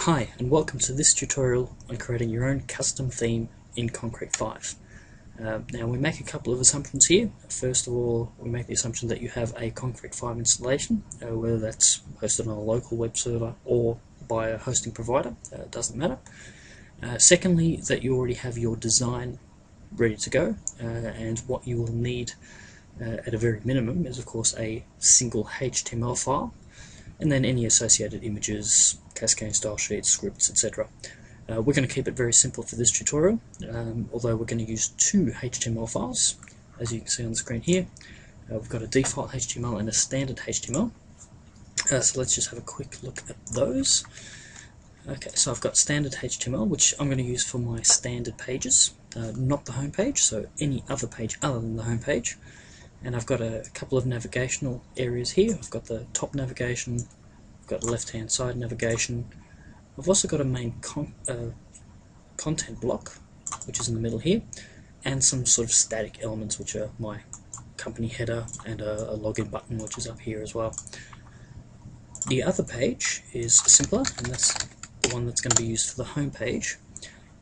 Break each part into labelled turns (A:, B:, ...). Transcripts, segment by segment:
A: Hi, and welcome to this tutorial on creating your own custom theme in Concrete5. Now we make a couple of assumptions here. First of all, we make the assumption that you have a Concrete5 installation, whether that's hosted on a local web server or by a hosting provider, it doesn't matter. Secondly, that you already have your design ready to go, and what you will need at a very minimum is of course a single HTML file, and then any associated images, cascading style sheets, scripts, etc. We're going to keep it very simple for this tutorial, although we're going to use two HTML files, as you can see on the screen here. We've got a default HTML and a standard HTML. So let's just have a quick look at those. Okay, so I've got standard HTML, which I'm going to use for my standard pages, not the home page, so any other page other than the home page. And I've got a couple of navigational areas here. I've got the top navigation, I've got the left-hand side navigation. I've also got a main content block, which is in the middle here, and some sort of static elements, which are my company header and a login button, which is up here as well. The other page is simpler, and that's the one that's going to be used for the home page.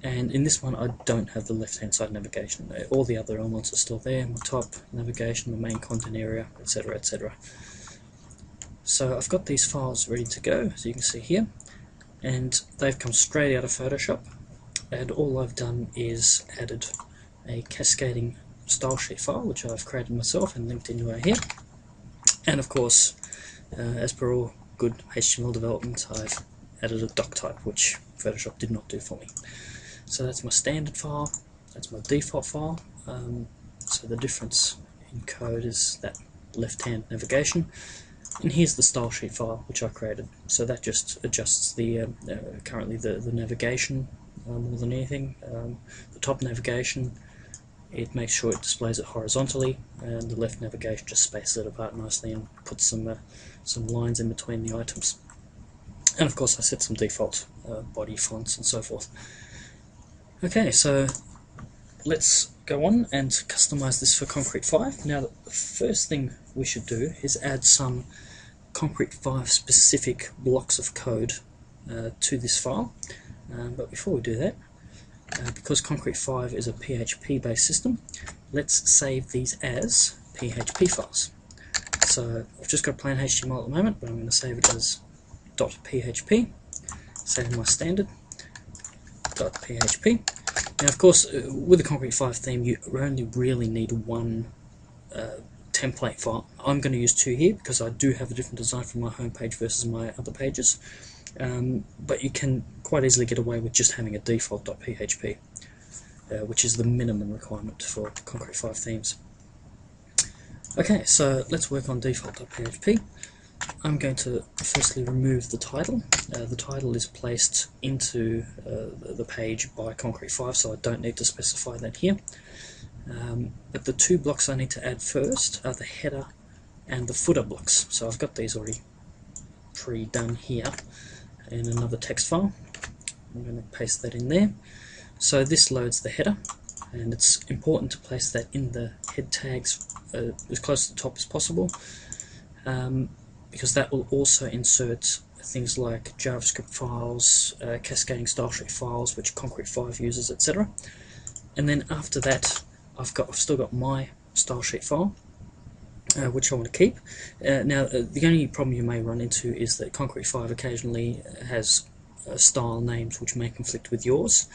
A: And in this one I don't have the left-hand side navigation. All the other elements are still there, my top navigation, the main content area, etc, etc. So I've got these files ready to go, as you can see here, and they've come straight out of Photoshop, and all I've done is added a cascading style sheet file, which I've created myself and linked anywhere here. And of course, as per all good HTML development, I've added a doc type, which Photoshop did not do for me. So that's my standard file, that's my default file. So the difference in code is that left-hand navigation. And here's the style sheet file which I created. So that just adjusts the currently the navigation more than anything. The top navigation, it makes sure it displays it horizontally, and the left navigation just spaces it apart nicely and puts some lines in between the items. And of course I set some default body fonts and so forth. Okay, so let's go on and customize this for Concrete5. Now the first thing we should do is add some Concrete5 specific blocks of code to this file. But before we do that, because Concrete5 is a PHP based system, let's save these as PHP files. So I've just got plain HTML at the moment, but I'm going to save it as .php, save my standard .php. Now of course with the Concrete5 theme you only really need one template file. I'm going to use two here because I do have a different design for my home page versus my other pages, but you can quite easily get away with just having a default .php, which is the minimum requirement for Concrete5 themes. Okay, so let's work on default.php. I'm going to firstly remove the title. The title is placed into the page by Concrete5, so I don't need to specify that here. But the two blocks I need to add first are the header and the footer blocks. So I've got these already pre-done here in another text file. I'm going to paste that in there. So this loads the header, and it's important to place that in the head tags as close to the top as possible. Because that will also insert things like JavaScript files, cascading style sheet files, which Concrete5 uses, etc. And then after that, I've still got my style sheet file, which I want to keep. Now, the only problem you may run into is that Concrete5 occasionally has style names which may conflict with yours.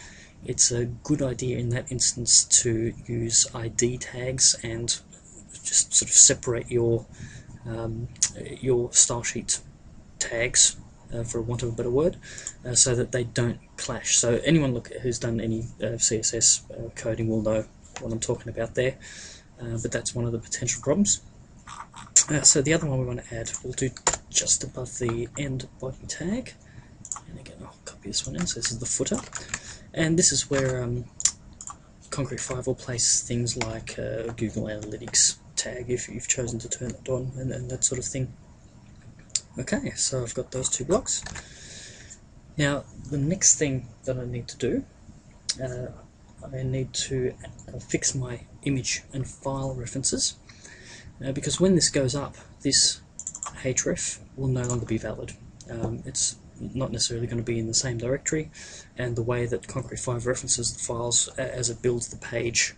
A: It's a good idea in that instance to use ID tags and just sort of separate your style sheet tags, for want of a better word, so that they don't clash. So anyone who's done any CSS coding will know what I'm talking about there, but that's one of the potential problems. So the other one we want to add, we'll do just above the end body tag, and again I'll copy this one in, so this is the footer, and this is where Concrete5 will place things like Google Analytics tag if you've chosen to turn it on, and that sort of thing. Okay, so I've got those two blocks. Now the next thing that I need to do, I need to fix my image and file references, because when this goes up, this href will no longer be valid. It's not necessarily going to be in the same directory, and the way that Concrete5 references the files as it builds the page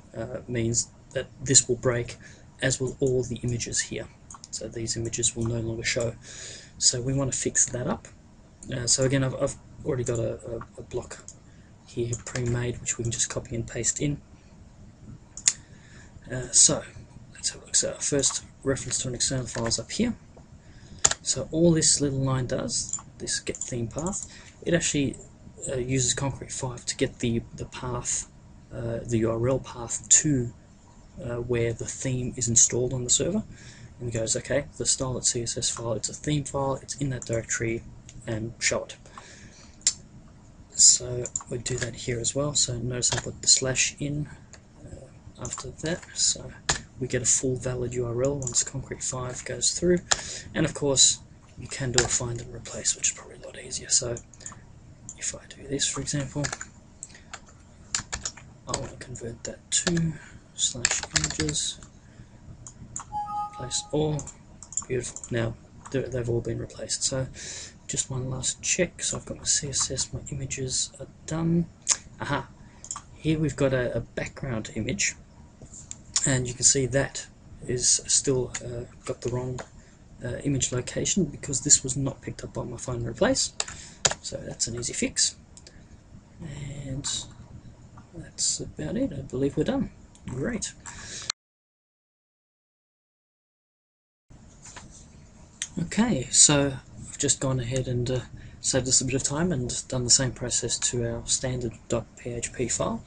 A: means that this will break, as will all the images here. So these images will no longer show. So we want to fix that up. So again, I've already got a block here pre-made, which we can just copy and paste in. So let's have a look. So our first reference to an external file is up here. So all this little line does, this get theme path, it actually uses Concrete5 to get the path, the URL path to where the theme is installed on the server, and it goes, okay, the style.css file, it's a theme file, it's in that directory, and show it. So we do that here as well. So notice I put the slash in after that, so we get a full valid URL once Concrete5 goes through. And of course you can do a find and replace, which is probably a lot easier. So if I do this, for example, I want to convert that to /images, replace all. Beautiful. Now they've all been replaced. So just one last check. So I've got my CSS, my images are done. Aha! Here we've got a background image, and you can see that is still got the wrong image location because this was not picked up by my find and replace. So that's an easy fix, and that's about it. I believe we're done. Great. Okay, so I've just gone ahead and saved us a bit of time and done the same process to our standard.php file.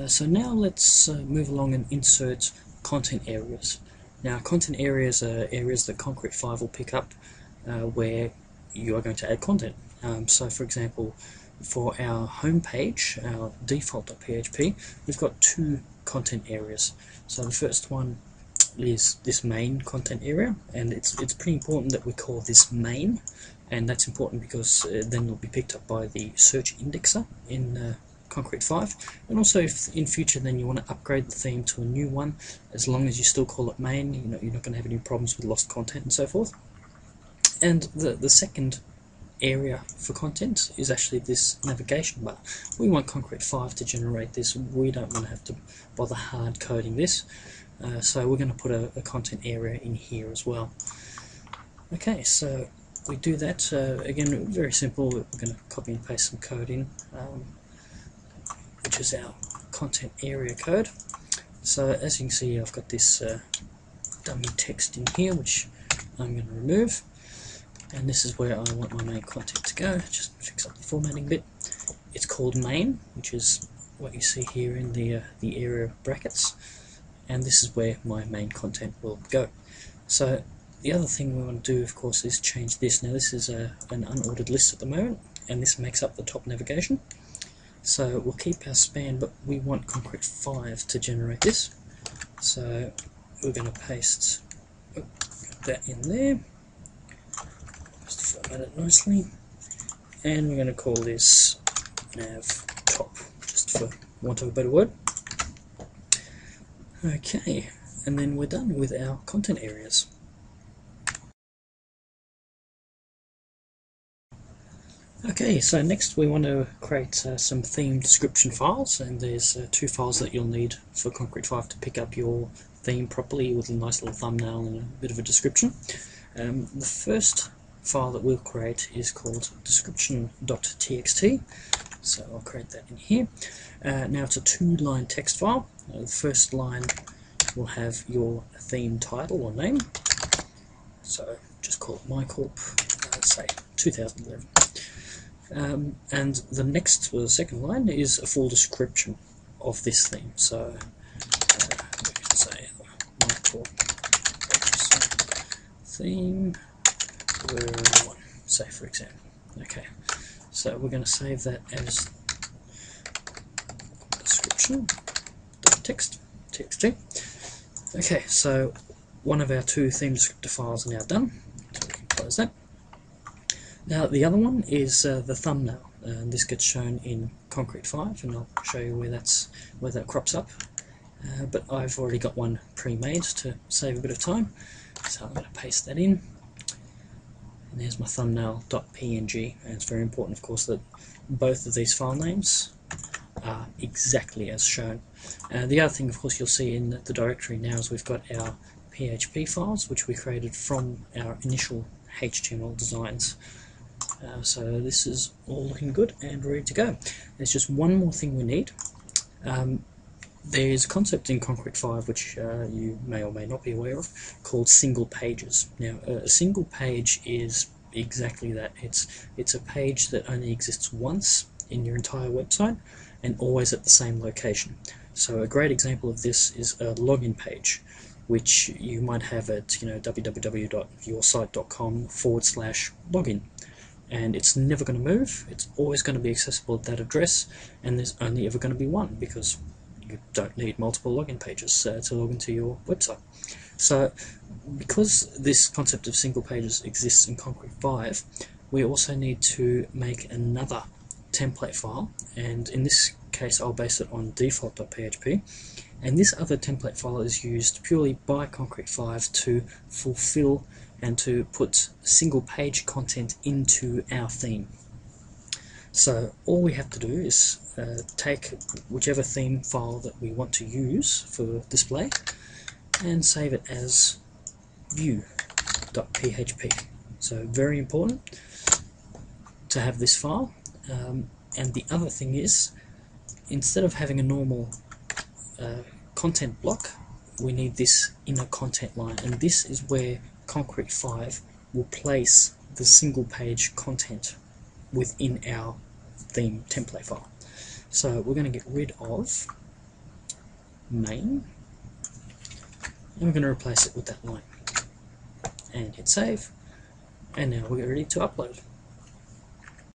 A: So now let's move along and insert content areas. Now, content areas are areas that Concrete5 will pick up where you are going to add content. So for example, for our home page, our default.php, we've got two content areas. So the first one is this main content area, and it's pretty important that we call this main, and that's important because then it'll be picked up by the search indexer in Concrete5. And also if in future then you want to upgrade the theme to a new one, as long as you still call it main, you're not going to have any problems with lost content and so forth. And the second area for content is actually this navigation bar. We want Concrete5 to generate this. We don't want to have to bother hard coding this. So we're going to put a content area in here as well. Okay, so we do that. Again, very simple. We're going to copy and paste some code in, which is our content area code. So as you can see, I've got this dummy text in here, which I'm going to remove. And this is where I want my main content to go. Just fix up the formatting bit. It's called main, which is what you see here in the area brackets. And this is where my main content will go. So the other thing we want to do, of course, is change this. Now this is an unordered list at the moment, and this makes up the top navigation. So we'll keep our span, but we want Concrete5 to generate this. So we're going to paste that in there, just format it nicely, and we're going to call this nav top, just for want of a better word. Okay, and then we're done with our content areas. Okay, so next we want to create some theme description files, and there's two files that you'll need for Concrete5 to pick up your theme properly with a nice little thumbnail and a bit of a description. The first file that we'll create is called description.txt, so I'll create that in here. Now it's a two-line text file. The first line will have your theme title or name, so just call it MyCorp, say 2011. And the next, or the second line, is a full description of this theme. So we can say MyCorp theme version 1, say, for example. Okay, so we're going to save that as description.txt. Okay, so one of our two theme descriptor files are now done, so we can close that. Now the other one is the thumbnail, and this gets shown in Concrete5, and I'll show you where that crops up. But I've already got one pre-made to save a bit of time, so I'm going to paste that in. And there's my thumbnail.png, and it's very important, of course, that both of these file names are exactly as shown. The other thing, of course, you'll see in the directory now is we've got our PHP files, which we created from our initial HTML designs. So this is all looking good and ready to go. There's just one more thing we need. There's a concept in Concrete5 which you may or may not be aware of, called single pages. Now, a single page is exactly that. It's a page that only exists once in your entire website and always at the same location. So a great example of this is a login page, which you might have at www.yoursite.com/login, and it's never going to move. It's always going to be accessible at that address, and there's only ever going to be one, because you don't need multiple login pages to log into your website. So because this concept of single pages exists in Concrete5, we also need to make another template file, and in this case I'll base it on default.php, and this other template file is used purely by Concrete5 to fulfill and to put single page content into our theme. So all we have to do is take whichever theme file that we want to use for display and save it as view.php. So very important to have this file. And the other thing is, instead of having a normal content block, we need this inner content line, and this is where Concrete5 will place the single page content within our theme template file. So we're going to get rid of main, and we're going to replace it with that line, and hit save, and now we're ready to upload.